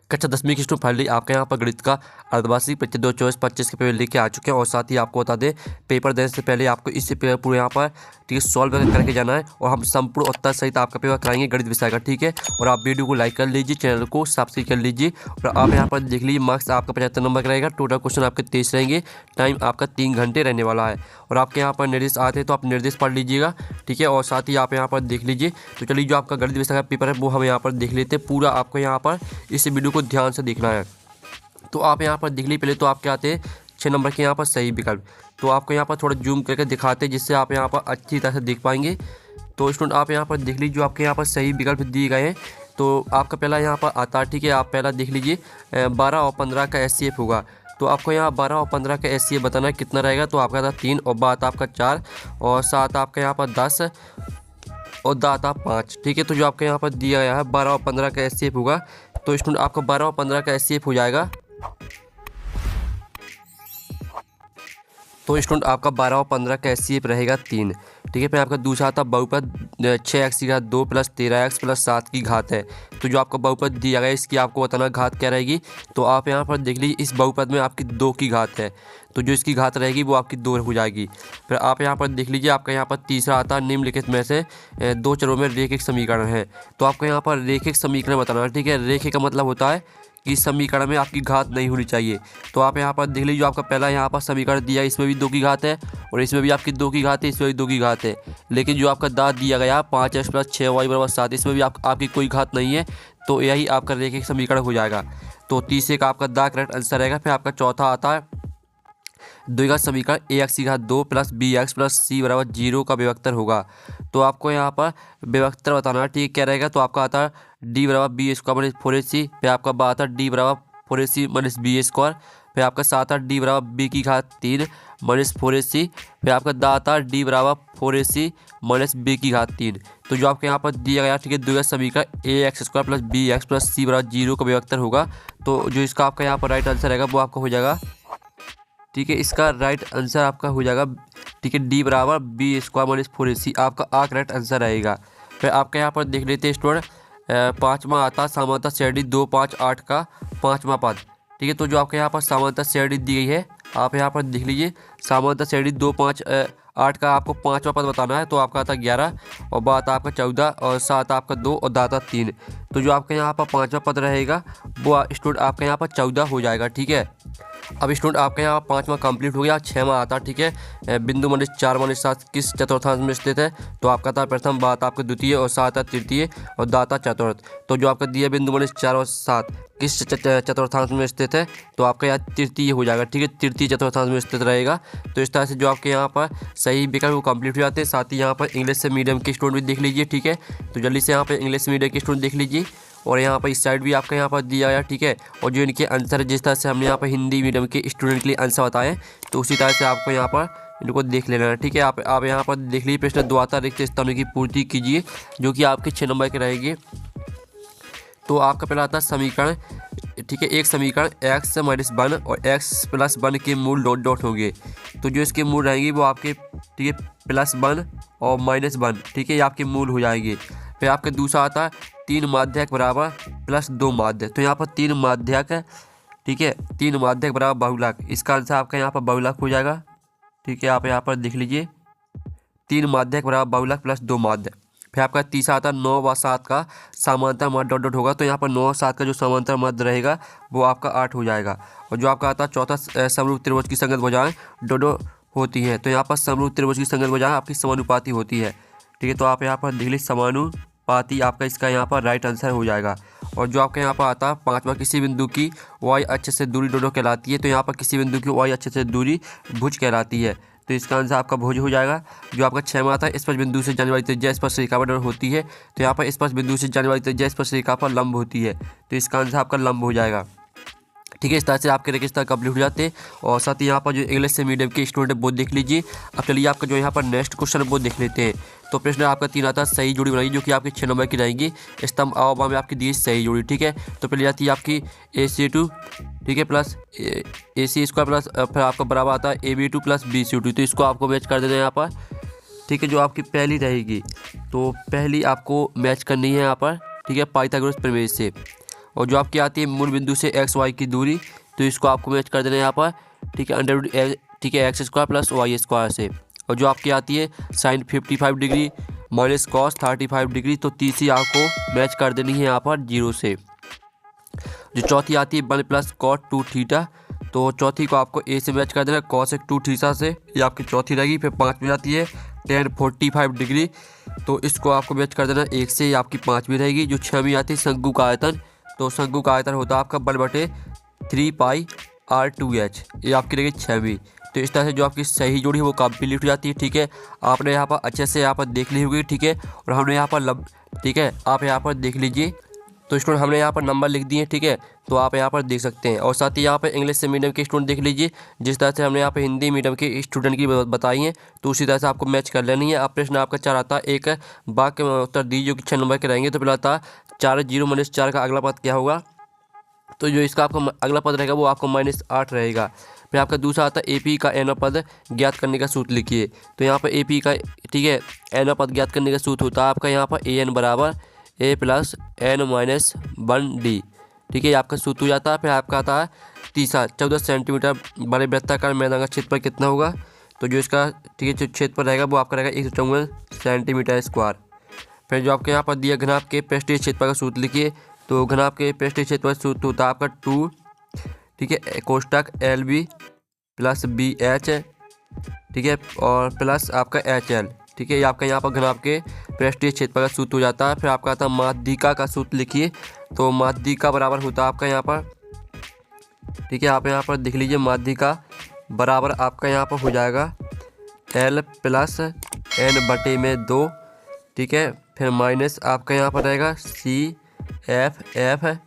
कक्षा 10वीं की स्टूडेंट फाइनली आपके यहाँ पर गणित का अर्धवार्षिक परीक्षा 2024-25 के पेपर लेके आ चुके हैं। और साथ ही आपको बता दें, पेपर देने से पहले आपको इस पेपर पूरे यहाँ पर ठीक है सॉल्व करके जाना है और हम संपूर्ण उत्तर सहित आपका पेपर कराएंगे गणित विषय का, ठीक है। और आप वीडियो को लाइक कर लीजिए, चैनल को सब्सक्राइब कर लीजिए और आप यहाँ पर देख लीजिए मार्क्स आपका 75 नंबर का रहेगा। टोटल क्वेश्चन आपके 23 रहेंगे, टाइम आपका 3 घंटे रहने वाला है। और आपके यहाँ पर निर्देश आते हैं तो आप निर्देश पढ़ लीजिएगा, ठीक है। और साथ ही आप यहाँ पर देख लीजिए। तो चलिए जो आपका गणित विषय का पेपर है वो हम यहाँ पर देख लेते हैं। पूरा आपको यहाँ पर इस वीडियो को ध्यान से देखना है। तो आप यहाँ पर देख लीजिए, पहले तो आपके आते हैं 6 नंबर के यहाँ पर सही विकल्प। तो आपको यहाँ पर थोड़ा जूम करके दिखाते हैं जिससे आप यहाँ पर अच्छी तरह से देख पाएंगे। तो स्टूडेंट आप यहाँ पर देख लीजिए, जो आपके यहाँ पर सही विकल्प दिए गए हैं। तो आपका पहला यहाँ पर आता है, ठीक है। आप पहला देख लीजिए 12 और 15 का SCF होगा। तो आपको यहाँ 12 और 15 का SCF बताना है कितना रहेगा। तो आपका था 3 और बात आपका 4 और 7 आपका यहाँ पर 10 और दाता 5, ठीक है। तो जो आपके यहाँ पर दिया गया है 12 और 15 का SCF होगा। तो स्टूडेंट आपका 12 और 15 का SCF हो जाएगा। तो स्टूडेंट आपका 12 और 15 का SCF रहेगा 3, ठीक है। फिर आपका दूसरा आता बहुपद 6x की घात 2 प्लस 13x प्लस 7 की घात है। तो जो आपका बहुपद दिया गया है इसकी आपको बताना घात क्या रहेगी। तो आप यहाँ पर देख लीजिए, इस बहुपद में आपकी 2 की घात है, तो जो इसकी घात रहेगी वो आपकी 2 हो जाएगी। फिर आप यहाँ पर देख लीजिए, आपका यहाँ पर तीसरा आता है निम्नलिखित में से 2 चरों में रेखिक समीकरण है। तो आपको यहाँ पर रेखिक समीकरण बताना है, ठीक है। रेखिक का मतलब होता है कि समीकरण में आपकी घात नहीं होनी चाहिए। तो आप यहाँ पर देख लीजिए, जो आपका पहला यहाँ पर समीकरण दिया है इसमें भी 2 की घात है और इसमें भी आपकी 2 की घात है, इसमें भी 2 की घात है। लेकिन जो आपका दाँत दिया गया 5x प्लस 6y बराबर 7, इसमें भी आपकी कोई घात नहीं है। तो यही आपका रेखिक समीकरण हो जाएगा। तो तीसरे का आपका दा करेक्ट आंसर रहेगा। फिर आपका चौथा आता है द्विघात समीकरण ax की घात 2 प्लस bx प्लस c बराबर 0 का विभक्तर होगा। तो आपको यहाँ पर विभक्तर बताना है, ठीक है। क्या रहेगा। तो आपका आता है d बराबर बी स्क्वायर माइनस 4ac। फिर आपका आता है d बराबर 4ac माइनस बी स्क्वायर। फिर आपका साथ आता d बराबर b की घात 3 माइनस 4ac। फिर आपका दा आता है d बराबर 4ac माइनस b की घात 3। तो जो आपके यहाँ पर दिया गया, ठीक है, द्विघात समीकरण ax square plus bx plus c बराबर 0 का विभक्तर होगा। तो जो इसका आपका यहाँ पर राइट आंसर रहेगा वो आपका हो जाएगा, ठीक है। इसका राइट आंसर आपका हो जाएगा, ठीक है, d बराबर बी स्क्वायर माइनस 4ac आपका करेक्ट आंसर रहेगा। फिर आपका यहाँ पर देख लेते हैं स्टूडेंट, पाँचवा आता समांतर श्रेणी 2, 5, 8 का 5वां पद, ठीक है। तो जो आपके यहाँ पर समांतर श्रेणी दी गई है, आप यहाँ पर देख लीजिए, समांतर श्रेणी 2, 5, 8 का आपको 5वां पद बताना है। तो आपका आता 11 और बात आपका 14 और 7 आपका 2 और दाता 3। तो जो आपके यहाँ पर 5वां पद रहेगा वो स्टूडेंट आपके यहाँ पर 14 हो जाएगा, ठीक है। अब स्टूडेंट आपके यहाँ 5वां कंप्लीट हो गया। 6वां आता, ठीक है, बिंदु मनीष 4 मनीष 7 किस चतुर्थांश में स्थित है। तो आपका था प्रथम, बात आपका द्वितीय और 7 तृतीय और दाता चतुर्थ। तो जो आपका दिया बिंदु मनीष 4 और 7 किस चतुर्थांश में स्थित है। तो आपका यहाँ तृतीय हो जाएगा, ठीक है, तृतीय चतुर्थांश में स्थित रहेगा। तो इस तरह से जो आपके यहाँ पर सही विकल्प वो कंप्लीट हो जाते हैं। साथ ही यहाँ पर इंग्लिश से मीडियम के स्टूडेंट भी देख लीजिए, ठीक है। तो जल्दी से यहाँ पर इंग्लिश मीडियम के स्टूडेंट देख लीजिए। और यहाँ पर इस साइड भी आपका यहाँ पर दिया गया, ठीक है। और जो इनके आंसर जिस तरह से हमने यहाँ पर हिंदी मीडियम के स्टूडेंट के लिए आंसर बताए, तो उसी तरह से आपको यहाँ पर इनको देख लेना है, ठीक है। आप यहाँ पर देख लीजिए, प्रश्न द्वारा रिक्त स्तंभ की पूर्ति कीजिए, जो कि आपके 6 नंबर के रहेंगे। तो आपका पहला आता है समीकरण, ठीक है, एक समीकरण x माइनस 1 और x प्लस 1 के मूल डॉट डॉट होंगे। तो जो इसके मूल रहेंगे वो आपके, ठीक है, प्लस 1 और माइनस 1, ठीक है, ये आपके मूल हो जाएंगे। फिर आपका दूसरा आता है 3 माध्यक बराबर प्लस 2 माध्यक। तो यहाँ पर 3 माध्यक है, ठीक है, 3 माध्यक बराबर बहुलक। इसका आंसर आपका यहाँ पर बहुलक हो जाएगा, ठीक है। आप यहाँ पर देख लीजिए, 3 माध्यक बराबर बहुलक प्लस 2 माध्यक। फिर आपका तीसरा आता है 9 व 7 का समांतर मध्य डॉट डॉट होगा। तो यहाँ पर 9 और 7 का जो समांतर मध्य रहेगा वो आपका 8 हो जाएगा। और जो आपका आता है चौथा समरूप त्रिभुज की संगत भुजाएं डोडो होती है। तो यहाँ पर समरूप त्रिभुज की संगत भुजाएं आपकी समानुपाती होती है, ठीक है। तो आप यहाँ पर देख लीजिए, समानुपाती आपका इसका यहाँ पर राइट आंसर हो जाएगा। और जो आपके यहाँ पर आता है 5वां, किसी बिंदु की y अक्ष से दूरी डोडो कहलाती है। तो यहाँ पर किसी बिंदु की y अक्ष से दूरी भुज कहलाती है। तो इसका आंसर आपका भुज हो जाएगा। जो आपका 6वां आता है स्पर्श बिंदु से जाने वाली त्रिज्या स्पर्श रेखा पर होती है। तो यहाँ पर स्पर्श बिंदु से जाने वाली त्रिज्या स्पर्श रेखा पर लंब होती है। तो इसका आंसर आपका लंब हो जाएगा, ठीक है। इस तरह से आपके रेगिस्तान कंप्लीट हो जाते हैं। और साथ ही यहाँ पर जो इंग्लिश से मीडियम के स्टूडेंट है वो देख लीजिए। अब चलिए आपका जो यहाँ पर नेक्स्ट क्वेश्चन वो देख लेते हैं। तो प्रश्न आपका 3 आता है सही जोड़ी बनाइए, जो कि आपके 6 नंबर की रहेंगी। स्तंभ अ में आपकी दी सही जोड़ी, ठीक है। तो पहले आती है आपकी AC2, ठीक है, प्लस AC स्क्वायर प्लस फिर आपका बराबर आता है AB2 प्लस BC2। तो इसको आपको मैच कर देना है यहाँ पर, ठीक है। जो आपकी पहली रहेगी तो पहली आपको मैच करनी है यहाँ पर, ठीक है, पाइथागोरस प्रमेय से। और जो आपकी आती है मूल बिंदु से एक्स वाई की दूरी, तो इसको आपको मैच कर देना है यहाँ पर, ठीक है, अंडर ठीक है x square plus y square से। और जो आपकी आती है sine 55 degree minus cos 35 degree, तो तीसरी आपको मैच कर देनी है यहाँ पर 0 से। जो चौथी आती है 1 प्लस कॉट 2 थीटा, तो चौथी को आपको ए से मैच कर देना कॉसेक 2 थीटा से, ये आपकी चौथी रहेगी। फिर 5वीं आती है tan 45 डिग्री, तो इसको आपको मैच कर देना 1 से, ये आपकी 5वीं रहेगी। जो 6वीं आती है शंकु का आयतन, तो शंकु का आयतन होता है आपका 1/3 पाई r2h, ये आपकी रहेगी 6वीं। तो इस तरह से जो आपकी सही जोड़ी है वो कंप्लीट हो जाती है, ठीक है। आपने यहाँ पर अच्छे से यहाँ पर देख ली होगी, ठीक है। और हमने यहाँ पर ठीक है, आप यहाँ पर देख लीजिए, तो स्टूडेंट हमने यहाँ पर नंबर लिख दिए, ठीक है, तो आप यहाँ पर देख सकते हैं। और साथ ही यहाँ पर इंग्लिश से मीडियम के स्टूडेंट देख लीजिए, जिस तरह से हमने यहाँ पर हिंदी मीडियम के स्टूडेंट की बताई हैं, तो उसी तरह से आपको मैच कर लेनी है। आप प्रश्न आपका 4 आता है, एक वाक्य में उत्तर दीजिए जो कि 6 नंबर के रहेंगे। तो पहला आता है 4 0 - 4 का अगला पद क्या होगा, तो जो इसका आपका अगला पद रहेगा वो आपको -8 रहेगा। फिर आपका दूसरा आता है AP का n पद ज्ञात करने का सूत्र लिखिए। तो यहाँ पर AP का, ठीक है, n पद ज्ञात करने का सूत्र होता है आपका यहाँ पर AN बराबर A + n - 1D, ठीक है, ये आपका सूत्र हो जाता है। फिर आपका आता है तीसरा 14 सेंटीमीटर बड़े वृत्ताकार मैदान का क्षेत्रफल कितना होगा, तो जो इसका, ठीक है, जो क्षेत्रफल रहेगा वो आपका रहेगा 154 सेंटीमीटर स्क्वायर। फिर जो आपके यहाँ पर दिया घनाभ के पृष्ठीय क्षेत्रफल का सूत्र लिखिए। तो घनाभ के पृष्ठीय क्षेत्रफल सूत्र होता है आपका 2, ठीक है, कोष्टक LB + BH, ठीक है, और प्लस आपका HL, ठीक है, ये आपका यहाँ पर घनाभ के पृष्ठीय क्षेत्रफल का सूत्र हो जाता है। फिर आपका आता है माध्यिका का सूत्र लिखिए। तो माध्यिका बराबर होता है आपका यहाँ पर, ठीक है, आप यहाँ पर देख लीजिए, माध्यिका बराबर आपका यहाँ पर हो जाएगा L + n/2, ठीक है, फिर माइनस आपका यहाँ पर रहेगा CF,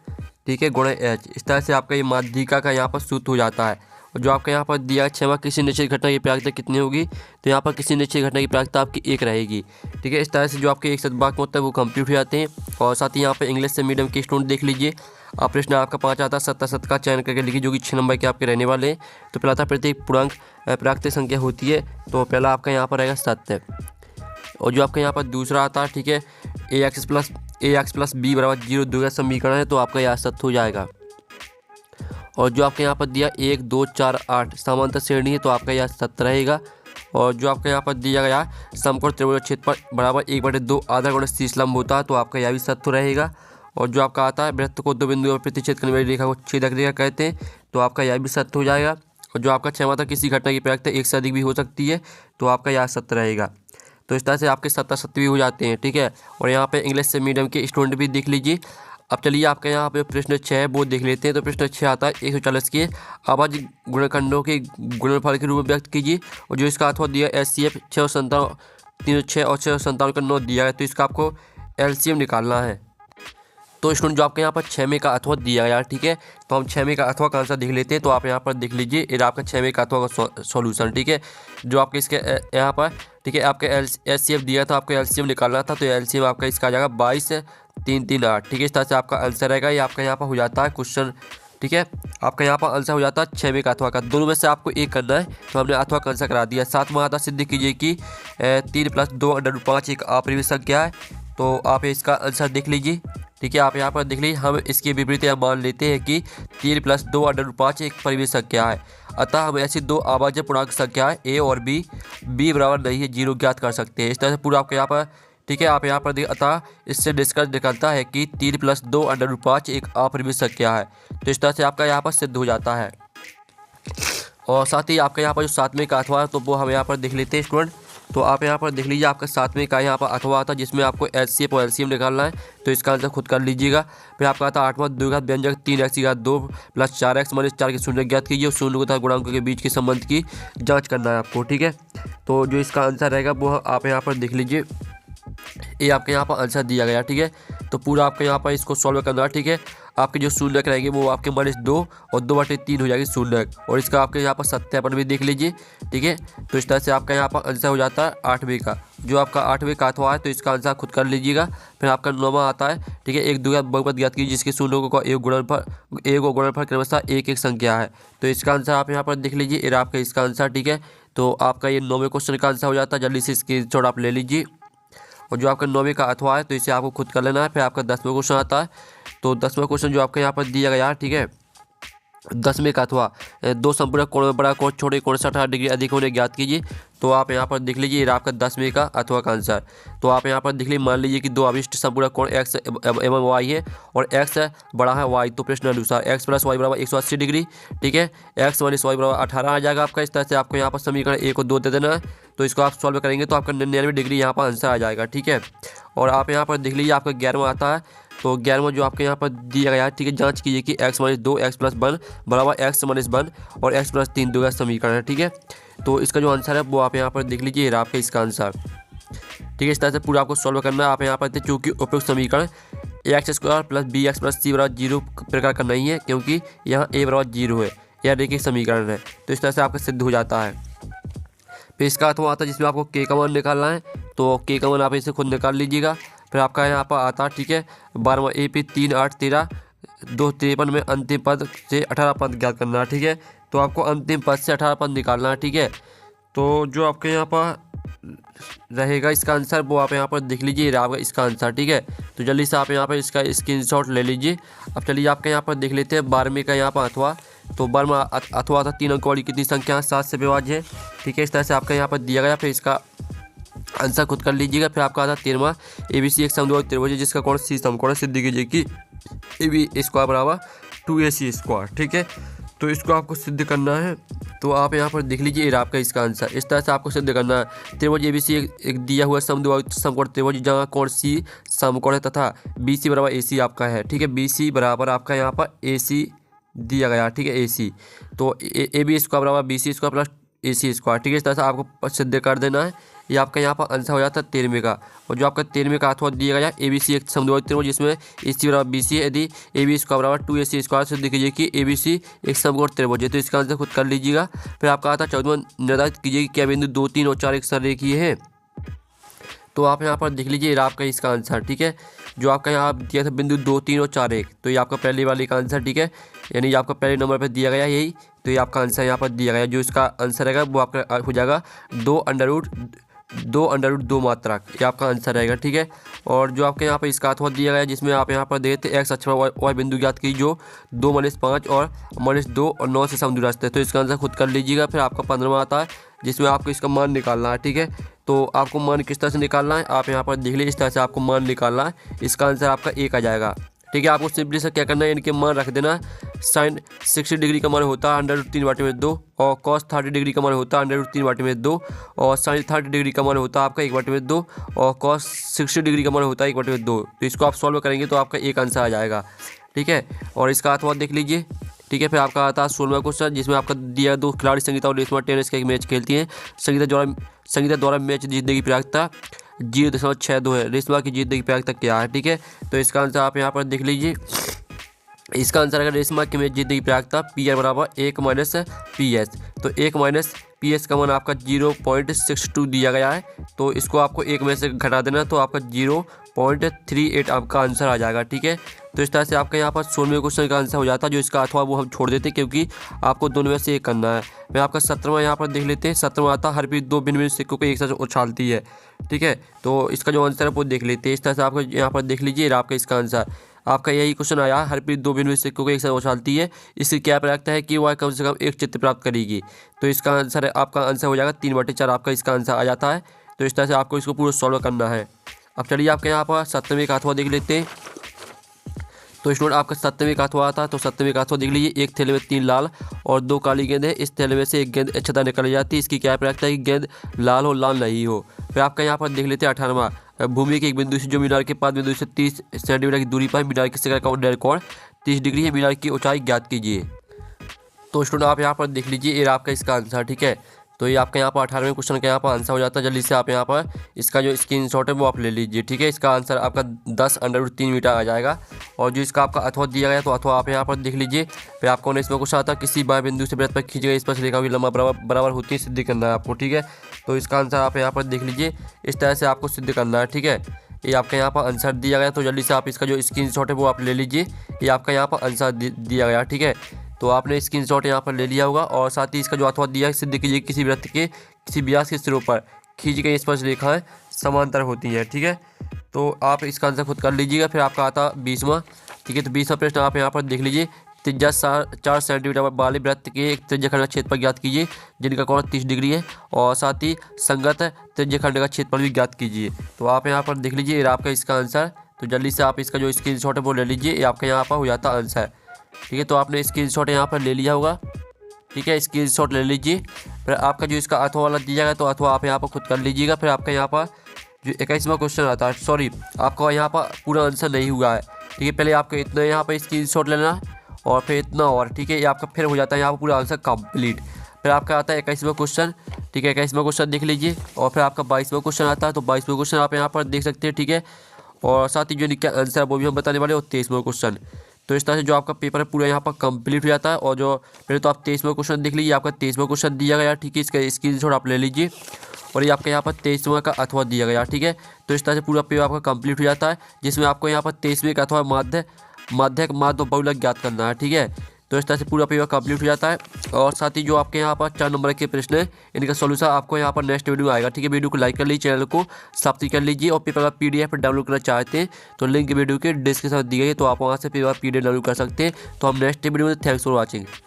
ठीक है, गुणे H। इस तरह से आपका ये माध्यिका का यहाँ पर सूत्र हो जाता है। और जो आपका यहाँ पर दिया क्षमा किसी निश्चित घटना की प्रायिकता कितनी होगी, तो यहाँ पर किसी निश्चित घटना की प्रायिकता आपकी 1 रहेगी, ठीक है। इस तरह से जो आपके एक सदवाक्य होता है वो कंप्लीट हो जाते हैं। और साथ ही यहाँ पर इंग्लिश से मीडियम के स्टूडेंट देख लीजिए, आप प्रश्न आपका 5 आता है 7 का चयन करके लिखिए, जो कि 6 नंबर के आपके रहने वाले हैं। तो पहला था प्रत्येक पूर्णांक प्राकृतिक संख्या होती है, तो पहला आपका यहाँ पर रहेगा 7। और जो आपका यहाँ पर दूसरा आता है, ठीक है, ax + b = 0 द्विघात समीकरण है, तो आपका यहाँ सत्य हो जाएगा। और जो आपके यहाँ पर दिया 1 2 4 8 समांतर श्रेणी है, तो आपका यह सत्य रहेगा। और जो आपके यहाँ पर दिया गया समकोण त्रिभुज क्षेत्रफल बराबर 1/2 आधा गुणा 30 लंब होता है, तो आपका यह भी सत्य रहेगा। और जो आपका आता है वृत्त को 2 बिंदुओं पर प्रतिच्छेद करने वाली रेखा को छेदक रेखा कहते हैं, तो आपका यह भी सत्य हो जाएगा। और जो आपका क्षमा था किसी घटना की प्रायिकता 1 से अधिक भी हो सकती है, तो आपका यह सत्य रहेगा। तो इस तरह से आपके 7 भी हो जाते हैं, ठीक है। और यहाँ पे इंग्लिश से मीडियम के स्टूडेंट भी देख लीजिए। अब चलिए आपके यहाँ पे प्रश्न 6 है वो देख लेते हैं। तो प्रश्न 6 आता है 140 के अभाज्य गुणनखंडों के गुणनफल के रूप में व्यक्त कीजिए। और जो इसका अथवा दिया HCF 6 और 57 306 और 6 और 57 का 9 दिया है, तो इसका आपको LCM निकालना है। तो स्टूडेंट जो आपके यहाँ पर 6 में का अथवा दिया गया, ठीक है, तो हम 6 में का अथवा का आंसर देख लेते हैं। तो आप यहाँ पर देख लीजिए, ये आपका 6 में का अथवा का सॉल्यूशन, ठीक है, जो आपके इसके यहाँ पर, ठीक है, आपके HCF दिया था, आपको LCM निकालना था, तो LCM आपका इसका आ जाएगा 22 3 3 8, ठीक है। इस तरह से आपका आंसर रहेगा। ये आपका यहाँ पर हो जाता है क्वेश्चन, ठीक है, आपका यहाँ पर आंसर हो जाता है 6 में का अथवा का। दोनों में से आपको एक करना है, तो हमने अथवा का आंसर करा दिया। 7वां आता सिद्ध कीजिए कि 3 + 2 √ 5 एक अपरिमेय संख्या है, तो आप इसका आंसर देख लीजिए, ठीक है। आप यहाँ पर देख लीजिए, हम इसके विपरीत यह मान लेते हैं कि 3 + 2 √ 5 एक परिमेय संख्या है। अतः हम ऐसी 2 अभाज्य पूर्णांक संख्याएं A और B बराबर नहीं है 0 ज्ञात कर सकते हैं। इस तरह से पूरा आपके यहाँ पर, ठीक है, आप यहाँ पर देख, अतः इससे निष्कर्ष निकलता है कि 3 + 2 √ 5 एक अपरिमेय संख्या है। तो इस तरह से आपका यहाँ पर सिद्ध हो जाता है। और साथ ही आपका यहाँ पर जो 7वें का अथवा है, तो वो हम यहाँ पर देख लेते हैं स्टूडेंट। तो आप यहाँ पर देख लीजिए, आपका 7वें का यहाँ पर अथवा आता है, जिसमें आपको HCF और LCM निकालना है, तो इसका आंसर खुद कर लीजिएगा। फिर आपका आता है 8वां द्विघात व्यंजक 3x2 + 4x - 4 के शून्य ज्ञात कीजिए और शून्य तथा गुणांकों के बीच के संबंध की जांच करना है आपको, ठीक है। तो जो इसका आंसर रहेगा वो आप यहाँ पर देख लीजिए, ये आपके यहाँ पर आंसर दिया गया, ठीक है। तो पूरा आपके यहाँ पर इसको सॉल्व करना है, ठीक है। आपके जो शून्यक रहेंगे वो आपके -2 और 2/3 हो जाएगी शून्यक। और इसका आपके यहाँ पर सत्यापन भी देख लीजिए, ठीक है। तो इस तरह से आपका यहाँ पर आंसर हो जाता है 8वें का। जो आपका 8वें का अथवा है, तो इसका आंसर खुद कर लीजिएगा। फिर आपका 9वां आता है, ठीक है, एक द्विघात बहुपद ज्ञात कीजिए जिसके शून्यों का एक गुणनफल क्रमशः 1 1 संख्या है। तो इसका आंसर आप यहाँ पर देख लीजिए, ये आपका इसका आंसर, ठीक है। तो आपका ये 9वें क्वेश्चन का आंसर हो जाता है। जल्दी से स्क्रीनशॉट आप ले लीजिए। और जो आपका 9वें का अथवा है तो इसे आपको खुद कर लेना है। फिर आपका 10वां क्वेश्चन आता है। तो 10वां क्वेश्चन जो आपका यहाँ पर दिया गया है, ठीक है, 10वें का अथवा दो संपूर्ण कोण में बड़ा कोण छोटे कोण से 18 डिग्री अधिक होने ज्ञात कीजिए। तो आप यहाँ पर देख लीजिए, ये आपका 10वें का अथवा का आंसर। तो आप यहाँ पर देख लीजिए, मान लीजिए कि दो अभिष्ट संपूर्ण कोण x एवं y है और x बड़ा है y, तो प्रश्न अनुसार x + y = 180 डिग्री, ठीक है, x - y = 18 आ जाएगा आपका। इस तरह से आपको यहाँ पर समीकरण 1 और 2 दे देना है। तो इसको आप सॉल्व करेंगे तो आपका 99 डिग्री यहाँ पर आंसर आ जाएगा, ठीक है। और आप यहाँ पर देख लीजिए, आपका 11वां आता है। तो 11वां जो आपके यहाँ पर दिया गया है, ठीक है, जांच कीजिए कि x - 2 x + 1 बराबर x - 1 और x + 3 दो का समीकरण है, ठीक है। तो इसका जो आंसर है वो आप यहाँ पर देख लीजिए, आपका इसका आंसर, ठीक है। इस तरह से पूरा आपको सॉल्व करना है। आप यहाँ पर चूँकि उपयुक्त समीकरण x² + bx + c = 0 प्रकार का नहीं है, क्योंकि यहाँ a = 0 है, यह देखिए समीकरण है। तो इस तरह से आपका सिद्ध हो जाता है। फिर इसका अथवा आता है जिसमें आपको k का मान निकालना है। तो k का मान आप इसे खुद निकाल लीजिएगा। फिर आपका यहाँ पर आता है, ठीक है, 12वां AP 3 8 13 2 53 में अंतिम पद से 18 पद ज्ञात करना है, ठीक है। तो आपको अंतिम पद से 18 पद निकालना है, ठीक है। तो जो आपके यहाँ पर रहेगा इसका आंसर वो आप यहाँ पर देख लीजिए, आपका इसका आंसर, ठीक है। तो जल्दी से आप यहाँ पर इसका स्क्रीनशॉट ले लीजिए। अब चलिए आपके यहाँ पर देख लेते हैं 12वें का यहाँ पर अथवा। तो 12वां अथवा था 3 अंक वाली कितनी संख्या 7 से विभाज्य है, ठीक है। इस तरह से आपका यहाँ पर दिया गया। फिर इसका आंसर खुद कर लीजिएगा। फिर आपका आता 13वां ABC एक समद्विबाहु त्रिभुज है जिसका कोण C समकोण है, सिद्ध कीजिए कि AB² = 2AC², ठीक है। तो इसको आपको सिद्ध करना है। तो आप यहाँ पर देख लीजिए, आपका इसका आंसर। इस तरह से आपको सिद्ध करना है। त्रिभुज ABC एक दिया हुआ समद्विबाहु समकोण त्रिभुज जहाँ कोण C समकोण है तथा BC = AC आपका है, ठीक है। BC बराबर आपका यहाँ पर AC दिया गया, ठीक है, AC। तो AB² = BC² + AC², ठीक है। इस तरह से आपको सिद्ध कर देना है। ये आपका यहाँ पर आंसर हो जाता है 13वें का। और जो आपका 13वें का अथवा दिया गया ABC एक समद्विबाहु त्रिभुज जिसमें AC = BC है, यदि AB² = 2AC², सिद्ध कीजिए कि ABC एक समकोण त्रिभुज है। तो इसका आंसर खुद कर लीजिएगा। फिर आपका आता है 14वां निर्धारित कीजिए कि क्या बिंदु 2 3 और 4 एक संरेखीय है। तो आप यहाँ पर देख लीजिए, आपका इसका आंसर, ठीक है। जो आपका यहाँ दिया था बिंदु 2 3 और 4 1, तो ये आपका पहले वाले का आंसर, ठीक है, यानी आपका पहले नंबर पर दिया गया यही। तो ये आपका आंसर यहाँ पर दिया गया। जो इसका आंसर रहेगा वो आपका हो जाएगा 2√2 मात्रक, ये आपका आंसर रहेगा, ठीक है। और जो आपके यहाँ पर इसका अथवा दिया गया जिसमें आप यहाँ पर देते x अक्ष पर y बिंदु ज्ञात की जो 2 - 5 और -2 और 9 से समदूरस्थ है। तो इसका आंसर खुद कर लीजिएगा। फिर आपका 15वां आता है जिसमें आपको इसका मान निकालना है, ठीक है। तो आपको मान किस तरह से निकालना है आप यहाँ पर देख लीजिए। इस तरह से आपको मान निकालना है। इसका आंसर आपका 1 आ जाएगा, ठीक है। आपको सिंपली से क्या करना है, इनके मान रख देना। sin 60 डिग्री का मान होता है √3/2 और cos 30 डिग्री का मान होता है √3/2 और sin 30 डिग्री का मान होता है आपका 1/2 और cos 60 डिग्री का मान होता है 1/2। तो इसको आप सॉल्व करेंगे तो आपका एक आंसर आ जाएगा, ठीक है। और इसका अथवा देख लीजिए, ठीक है। फिर आपका आता है 16वां क्वेश्चन जिसमें आपका दिया 2 खिलाड़ी संगीता और रेशमा टेनिस का एक मैच खेलती हैं। संगीता द्वारा मैच जीतने की प्रायिकता 0.62 है। रेशमा की जीतने की प्रायिकता क्या है, ठीक है। तो इसका आंसर आप यहाँ पर देख लीजिए। इसका आंसर अगर रेशमा की मैच जीतने की प्रायिकता PR = 1 - PS। तो 1 - PS का मान आपका 0.62 दिया गया है। तो इसको आपको 1 में से घटा देना, तो आपका 0.38 आपका आंसर आ जाएगा, ठीक है। तो इस तरह से आपका यहाँ पर 16वें क्वेश्चन का आंसर हो जाता है। जो इसका अथवा वो हम छोड़ देते क्योंकि आपको दोनों में से एक करना है। मैं आपका 17वां यहाँ पर देख लेते हैं। 17वां आता है हरप्रीत 2 भिन्न सिक्कों को एक साथ उछालती है, ठीक है। तो इसका जो आंसर है वो देख लेते हैं। इस तरह से आपको यहाँ पर देख लीजिए, आपका इसका आंसर आपका यही क्वेश्चन आया। हरप्रीत 2 भिन्न सिक्कों को एक साथ उछालती है, इसकी क्या प्रायिकता है कि वह कम से कम एक चित्र प्राप्त करेगी। तो इसका आंसर है आपका आंसर हो जाएगा 3/4 आपका इसका आंसर आ जाता है। तो इस तरह से आपको इसको पूरा सॉल्व करना है। अब चलिए आपके यहाँ पर 7वें का अथवा देख लेते हैं। तो स्टूडेंट आपका 7वें का अथवा आता है। तो 7वें का अथवा देख लीजिए। एक थैले में 3 लाल और 2 काली गेंद है। इस थैले में से एक गेंद अच्छता निकल जाती है, इसकी क्या प्रायिकता है कि गेंद लाल हो लाल नहीं हो। फिर आपका यहाँ पर देख लेते हैं 18वां भूमि के एक बिंदु से जो मीनार के पास बिंदु से 30 सेंटीमीटर की दूरी पर मीनार के शिखर का डेढ़ कोण 30 डिग्री है। मीनार की ऊंचाई ज्ञात कीजिए। तो स्टूडेंट आप यहाँ पर देख लीजिए, ये आपका इसका आंसर, ठीक है। तो ये आपका यहाँ पर 18वें क्वेश्चन का यहाँ पर आंसर हो जाता है। जल्दी से आप यहाँ पर इसका जो स्क्रीनशॉट है वो आप ले लीजिए, ठीक है। इसका आंसर आपका 10√3 मीटर आ जाएगा। और जो इसका आपका अथवा दिया गया तो अथवा आप यहाँ पर देख लीजिए। फिर आपको 19वां क्वेश्चन आता है किसी बाह्य बिंदु से वृत्त पर खींची गई स्पर्श रेखा की लंबा बराबर होती है, सिद्ध करना है आपको, ठीक है। तो इसका आंसर आप यहाँ पर देख लीजिए। इस तरह से आपको सिद्ध करना है, ठीक है। ये आपका यहाँ पर आंसर दिया गया। तो जल्दी से आप इसका जो स्क्रीनशॉट है वो आप ले लीजिए। ये आपका यहाँ पर आंसर दिया गया, ठीक है। तो आपने स्क्रीनशॉट यहाँ पर ले लिया होगा। और साथ ही इसका जो अथवा दिया है, सिद्ध कीजिए किसी वृत्त के किसी व्यास के सिरों पर खींची गई स्पर्श रेखाएं समांतर होती हैं। ठीक है, तो आप इसका आंसर खुद कर लीजिएगा। फिर आपका आता 20वां। ठीक है, तो 20वां प्रश्न आप यहाँ पर देख लीजिए। त्रिज्या 4 सेंटीमीटर वाले वृत्त के एक त्रिज्याखंड का क्षेत्रफल ज्ञात कीजिए जिनका कोण 30 डिग्री है, और साथ ही संगत त्रिज्याखंड का क्षेत्रफल भी ज्ञात कीजिए। तो आप यहाँ पर देख लीजिए, ये आपका इसका आंसर। तो जल्दी से आप इसका जो स्क्रीनशॉट है वो ले लीजिए, ये आपका यहाँ पर हो जाता आंसर। ठीक है, तो आपने स्क्रीनशॉट यहाँ पर ले लिया होगा। ठीक है, स्क्रीनशॉट ले लीजिए। फिर आपका जो इसका अथवा वाला दिया गया तो अथवा आप यहाँ पर खुद कर लीजिएगा। फिर आपका यहाँ पर जो 21वां क्वेश्चन आता है, सॉरी आपका यहाँ पर पूरा आंसर नहीं हुआ है। ठीक है, पहले आपको इतना यहाँ पर स्क्रीनशॉट लेना और फिर इतना और। ठीक है, ये आपका फिर हो जाता है यहाँ पर पूरा आंसर कंप्लीट। फिर आपका आता है 21वां क्वेश्चन। ठीक है, 21वां क्वेश्चन देख लीजिए। और फिर आपका 22वां क्वेश्चन आता है, तो 22वां क्वेश्चन आप यहाँ पर देख सकते हैं। ठीक है, और साथ ही जो इनका आंसर है वो भी हम बताने वाले, और 23वां क्वेश्चन। तो इस तरह से जो आपका पेपर है पूरा यहाँ पर कंप्लीट हो जाता है। और जो पहले तो आप 23वां क्वेश्चन देख लीजिए, आपका 23वां क्वेश्चन दिया गया। ठीक है, इसका स्क्रीनशॉट आप ले लीजिए, और ये आपका यहाँ पर 23वां का अथवा दिया गया। ठीक है, तो इस तरह से पूरा पेपर आपका कंप्लीट हो जाता है, जिसमें आपको यहाँ पर 23वें का अथवा माध्यक माध्य बहुलक ज्ञात करना है। ठीक है, तो इस तरह से पूरा पेपर कंप्लीट हो जाता है। और साथ ही जो आपके यहाँ पर 4 नंबर के प्रश्न है, इनका सॉल्यूशन आपको यहाँ पर नेक्स्ट वीडियो में आएगा। ठीक है, वीडियो को लाइक कर लीजिए, चैनल को सब्सक्राइब कर लीजिए। और पेपर का PDF डाउनलोड करना चाहते हैं तो लिंक वीडियो के डिस्क्रिप्शन में दी गई है, तो आप वहाँ से पेपर PDF डाउनलोड कर सकते हैं। तो हम नेक्स्ट वीडियो में, थैंक्स फॉर वॉचिंग।